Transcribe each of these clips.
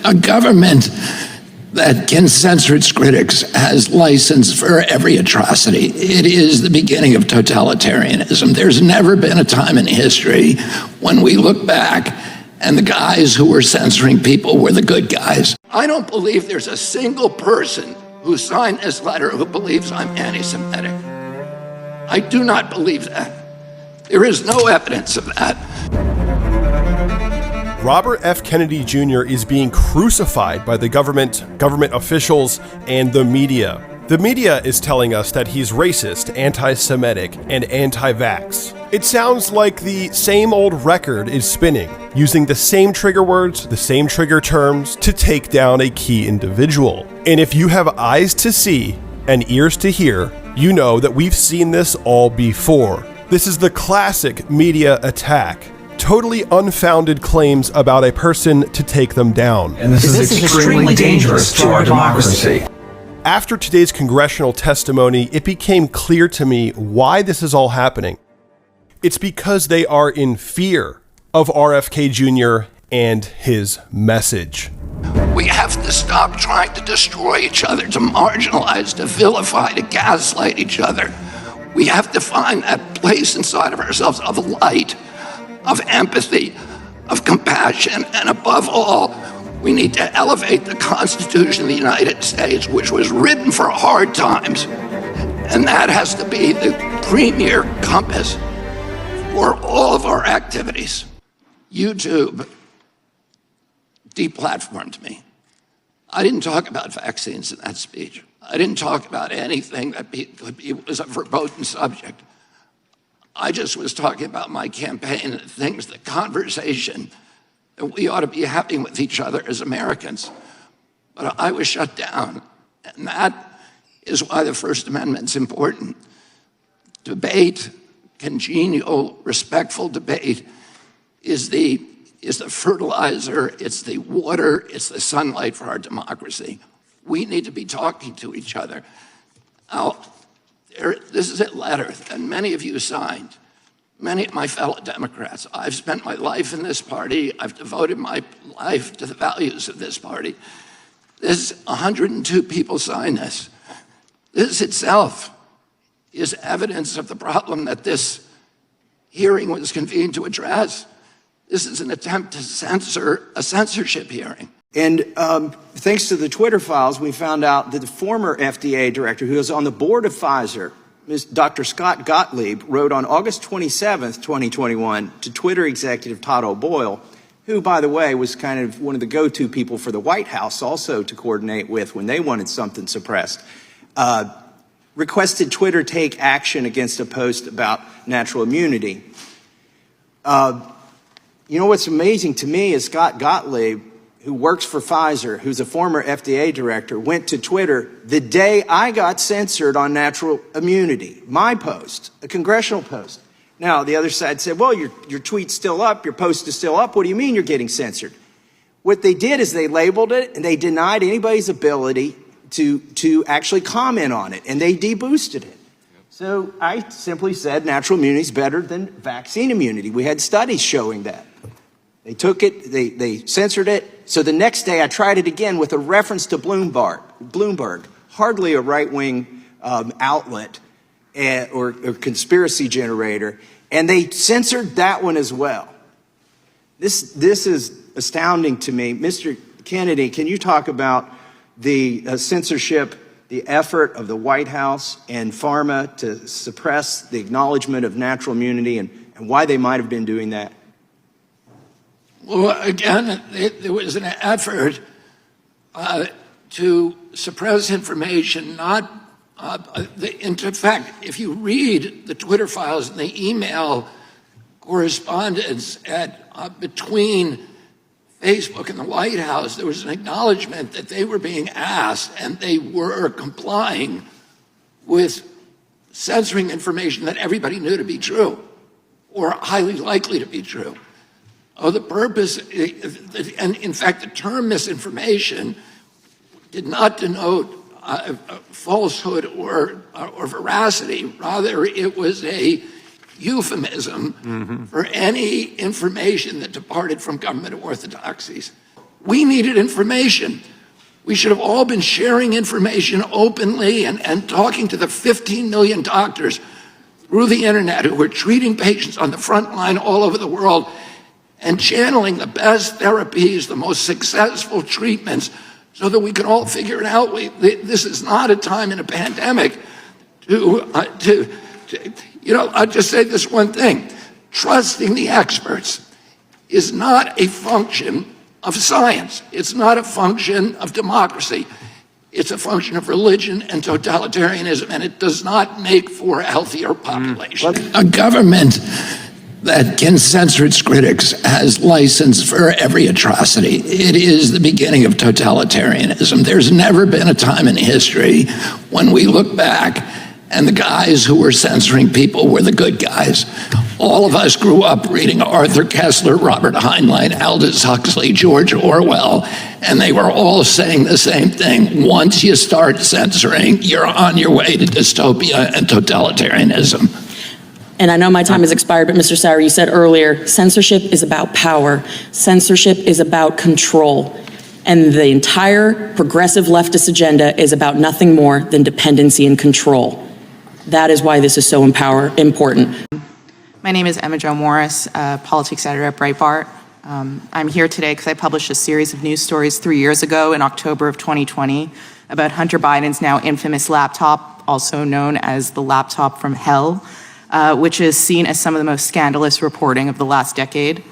A government that can censor its critics has license for every atrocity. It is the beginning of totalitarianism. There's never been a time in history when we look back and the guys who were censoring people were the good guys. I don't believe there's a single person who signed this letter who believes I'm anti-Semitic. I do not believe that. There is no evidence of that. Robert F. Kennedy Jr. is being crucified by the government officials, and the media. The media is telling us that he's racist, anti-Semitic, and anti-vax. It sounds like the same old record is spinning, using the same trigger words, the same trigger terms to take down a key individual. And if you have eyes to see and ears to hear, you know that we've seen this all before. This is the classic media attack. Totally unfounded claims about a person to take them down. And this is extremely dangerous to our democracy. After today's congressional testimony, it became clear to me why this is all happening. It's because they are in fear of RFK Jr. and his message. We have to stop trying to destroy each other, to marginalize, to vilify, to gaslight each other. We have to find that place inside of ourselves of light, of empathy, of compassion, and above all, we need to elevate the Constitution of the United States, which was written for hard times. And that has to be the premier compass for all of our activities. YouTube deplatformed me. I didn't talk about vaccines in that speech. I didn't talk about anything that was a verboten subject. I just was talking about my campaign and things, the conversation that we ought to be having with each other as Americans. But I was shut down, and that is why the First Amendment's important. Debate, congenial, respectful debate is the fertilizer, it's the water, it's the sunlight for our democracy. We need to be talking to each other. Now, this is a letter that many of you signed, many of my fellow Democrats. I've spent my life in this party. I've devoted my life to the values of this party. This 102 people signed this. This itself is evidence of the problem that this hearing was convened to address. This is an attempt to censor a censorship hearing. And thanks to the Twitter files, we found out that the former FDA director, who was on the board of Pfizer, Dr. Scott Gottlieb, wrote on August 27th, 2021, to Twitter executive Todd O'Boyle, who, by the way, was kind of one of the go-to people for the White House also to coordinate with when they wanted something suppressed, requested Twitter take action against a post about natural immunity. You know what's amazing to me is Scott Gottlieb, who works for Pfizer, who's a former FDA director, went to Twitter the day I got censored on natural immunity. My post, a congressional post. Now, the other side said, well, your tweet's still up, your post is still up. What do you mean you're getting censored? What they did is they labeled it and they denied anybody's ability to actually comment on it, and they deboosted it. So I simply said natural immunity is better than vaccine immunity. We had studies showing that. They took it, they censored it. So the next day I tried it again with a reference to Bloomberg, hardly a right-wing outlet or conspiracy generator, and they censored that one as well. This is astounding to me. Mr. Kennedy, can you talk about the censorship, the effort of the White House and pharma to suppress the acknowledgement of natural immunity and why they might have been doing that? Well, again, there was an effort to suppress information, not, in fact, if you read the Twitter files and the email correspondence between Facebook and the White House, there was an acknowledgement that they were being asked and they were complying with censoring information that everybody knew to be true or highly likely to be true. The purpose, and in fact, the term misinformation did not denote falsehood or veracity. Rather, it was a euphemism for any information that departed from government orthodoxies. We needed information. We should have all been sharing information openly and talking to the 15 million doctors through the internet who were treating patients on the front line all over the world and channeling the best therapies, the most successful treatments, so that we could all figure it out. This is not a time in a pandemic I'll just say this one thing. Trusting the experts is not a function of science. It's not a function of democracy. It's a function of religion and totalitarianism, and it does not make for a healthier population. A government that can censor its critics has license for every atrocity. It is the beginning of totalitarianism. There's never been a time in history when we look back and the guys who were censoring people were the good guys. All of us grew up reading Arthur Koestler, Robert Heinlein, Aldous Huxley, George Orwell, and they were all saying the same thing. Once you start censoring, you're on your way to dystopia and totalitarianism. And I know my time has expired, but Mr. Sauer, you said earlier, censorship is about power. Censorship is about control. And the entire progressive leftist agenda is about nothing more than dependency and control. That is why this is so important. My name is Emma Jo Morris, politics editor at Breitbart. I'm here today because I published a series of news stories 3 years ago in October of 2020 about Hunter Biden's now infamous laptop, also known as the laptop from hell, which is seen as some of the most scandalous reporting of the last decade.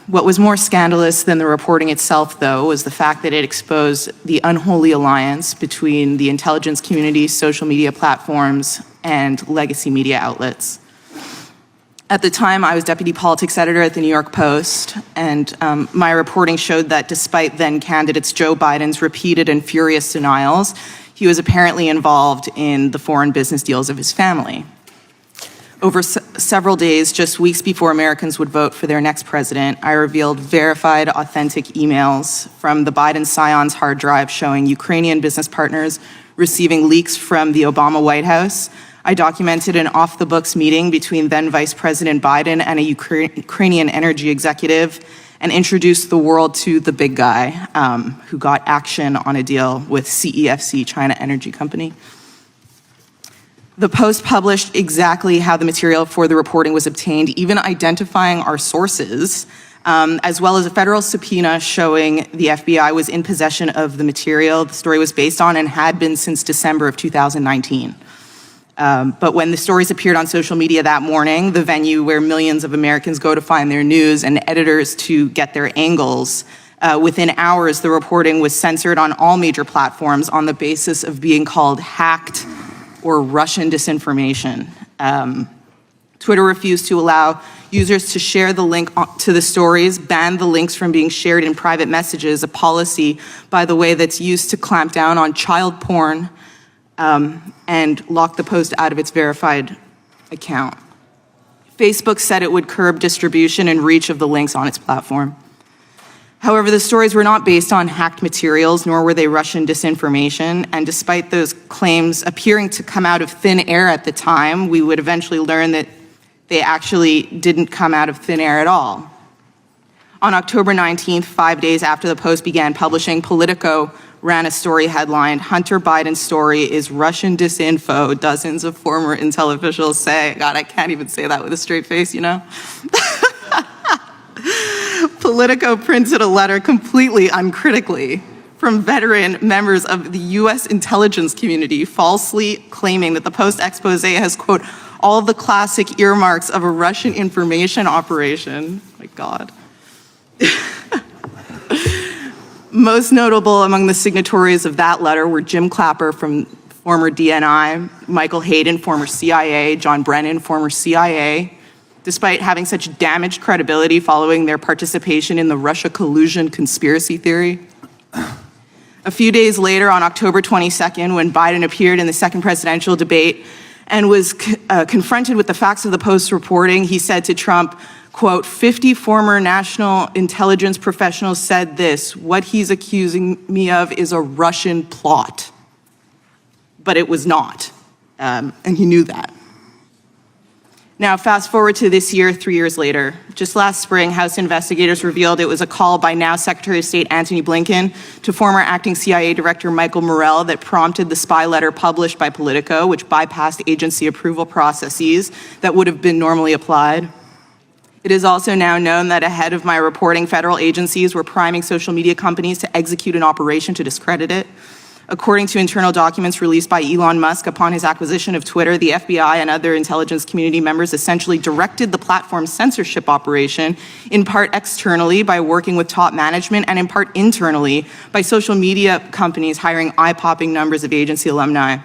What was more scandalous than the reporting itself, though, was the fact that it exposed the unholy alliance between the intelligence community, social media platforms, and legacy media outlets. At the time, I was deputy politics editor at the New York Post, and my reporting showed that despite then candidates Joe Biden's repeated and furious denials, he was apparently involved in the foreign business deals of his family. Over several days, just weeks before Americans would vote for their next president, I revealed verified, authentic emails from the Biden Scion's hard drive showing Ukrainian business partners receiving leaks from the Obama White House. I documented an off-the-books meeting between then Vice President Biden and a Ukrainian energy executive and introduced the world to the big guy who got action on a deal with CEFC, China Energy Company. The Post published exactly how the material for the reporting was obtained, even identifying our sources, as well as a federal subpoena showing the FBI was in possession of the material the story was based on and had been since December of 2019. But when the stories appeared on social media that morning, the venue where millions of Americans go to find their news and editors to get their angles, within hours, the reporting was censored on all major platforms on the basis of being called hacked or Russian disinformation. Twitter refused to allow users to share the link to the stories, banned the links from being shared in private messages, a policy, by the way, that's used to clamp down on child porn, and locked the Post out of its verified account. Facebook said it would curb distribution and reach of the links on its platform. However, the stories were not based on hacked materials, nor were they Russian disinformation, and despite those claims appearing to come out of thin air at the time, we would eventually learn that they actually didn't come out of thin air at all. On October 19th, 5 days after the Post began publishing, Politico ran a story headlined, "Hunter Biden's story is Russian disinfo, dozens of former intel officials say." God, I can't even say that with a straight face, you know? Politico printed a letter completely uncritically from veteran members of the U.S. intelligence community, falsely claiming that the Post expose has, quote, all the classic earmarks of a Russian information operation. My God. Most notable among the signatories of that letter were Jim Clapper from former DNI, Michael Hayden, former CIA, John Brennan, former CIA, despite having such damaged credibility following their participation in the Russia collusion conspiracy theory. A few days later, on October 22nd, when Biden appeared in the second presidential debate and was confronted with the facts of the Post reporting, he said to Trump, quote, 50 former national intelligence professionals said this, what he's accusing me of is a Russian plot. But it was not, and he knew that. Now, fast forward to this year, 3 years later. Just last spring, House investigators revealed it was a call by now Secretary of State Antony Blinken to former acting CIA Director Michael Morrell that prompted the spy letter published by Politico, which bypassed agency approval processes that would have been normally applied. It is also now known that ahead of my reporting, federal agencies were priming social media companies to execute an operation to discredit it. According to internal documents released by Elon Musk upon his acquisition of Twitter, the FBI and other intelligence community members essentially directed the platform's censorship operation, in part externally by working with top management and in part internally by social media companies hiring eye-popping numbers of agency alumni.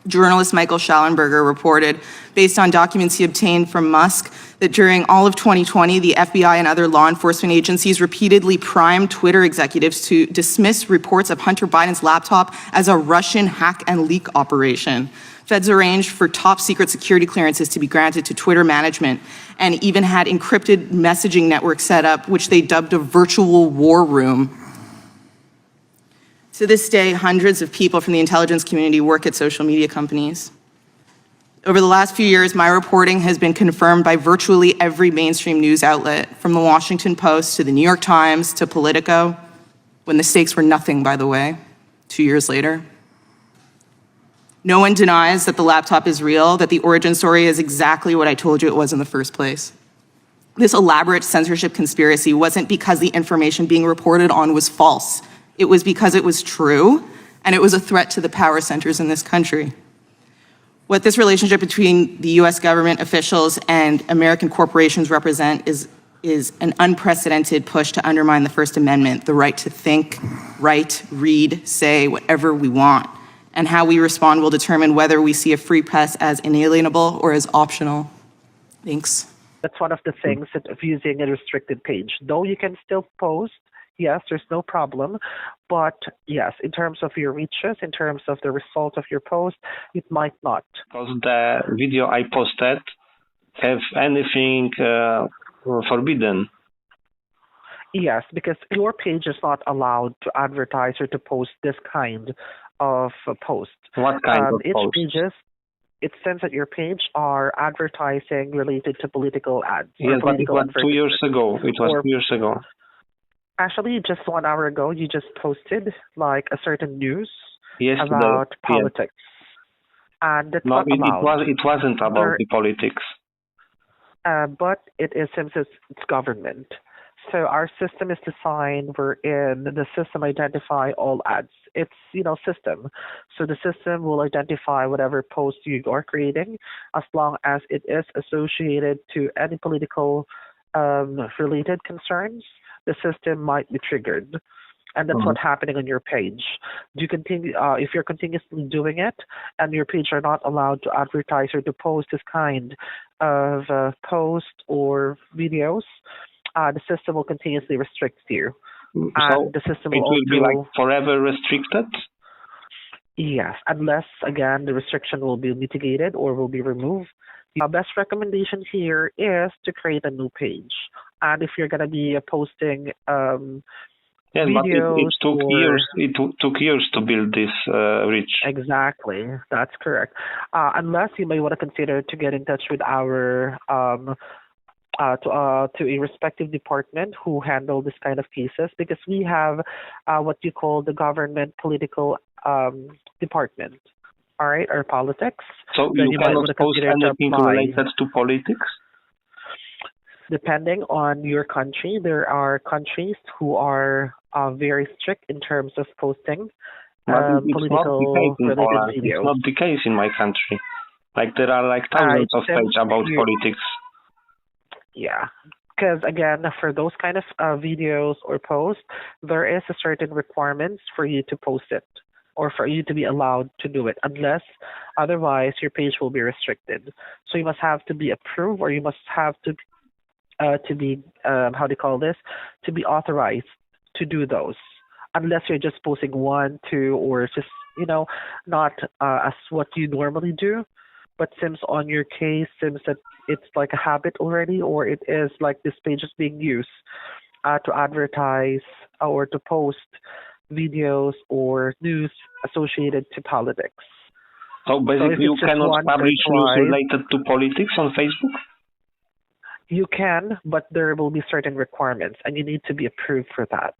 Journalist Michael Schallenberger reported, based on documents he obtained from Musk, that during all of 2020, the FBI and other law enforcement agencies repeatedly primed Twitter executives to dismiss reports of Hunter Biden's laptop as a Russian hack and leak operation. Feds arranged for top secret security clearances to be granted to Twitter management and even had encrypted messaging networks set up, which they dubbed a virtual war room. To this day, hundreds of people from the intelligence community work at social media companies. Over the last few years, my reporting has been confirmed by virtually every mainstream news outlet, from the Washington Post to the New York Times to Politico, when the stakes were nothing, by the way, 2 years later. No one denies that the laptop is real, that the origin story is exactly what I told you it was in the first place. This elaborate censorship conspiracy wasn't because the information being reported on was false. It was because it was true, and it was a threat to the power centers in this country. What this relationship between the US government officials and American corporations represent is an unprecedented push to undermine the First Amendment, the right to think, write, read, say whatever we want. And how we respond will determine whether we see a free press as inalienable or as optional. Thanks. That's one of the things of using a restricted page. Though you can still post, yes, there's no problem. But yes, in terms of your reaches, in terms of the result of your post, it might not. Because the video I posted have anything forbidden. Yes, because your page is not allowed to advertise or to post this kind of post. What kind of post? Pages, it seems that your page are advertising related to political ads. Yes, but it was 2 years ago. It was 2 years ago. Actually, just 1 hour ago, you just posted like a certain news Yesterday, about politics. And that's not allowed. It wasn't about the politics. But it is, since it's government. So our system is designed wherein the system identify all ads. It's, system. So the system will identify whatever post you are creating as long as it is associated to any political related concerns. The system might be triggered. And that's what's happening on your page. Do you continue, if you're continuously doing it and your page are not allowed to advertise or to post this kind of post or videos, the system will continuously restrict you. So the system it will be like forever restricted? Yes, unless, again, the restriction will be mitigated or will be removed. The best recommendation here is to create a new page. And if you're going to be posting yes, videos, but it took years. It took years to build this reach. Exactly, that's correct. Unless you may want to consider to get in touch with our to a respective department who handle this kind of cases, because we have what you call the government political department. All right, or politics. So you cannot post anything related to politics? Depending on your country, there are countries who are very strict in terms of posting political related videos. It's not the case in my country. Like there are like thousands of pages about politics. Yeah, because again, for those kind of videos or posts, there is a certain requirements for you to post it or for you to be allowed to do it. Unless otherwise, your page will be restricted. So you must have to be approved, or you must have to be how do you call this? To be authorized to do those. Unless you're just posting 1, 2, or just not as what you normally do. But since on your case, seems that it's like a habit already, or it is like this page is being used to advertise or to post videos or news associated to politics. So basically, you it's just cannot once or publish news twice, related to politics on Facebook? you can, but there will be certain requirements, and you need to be approved for that.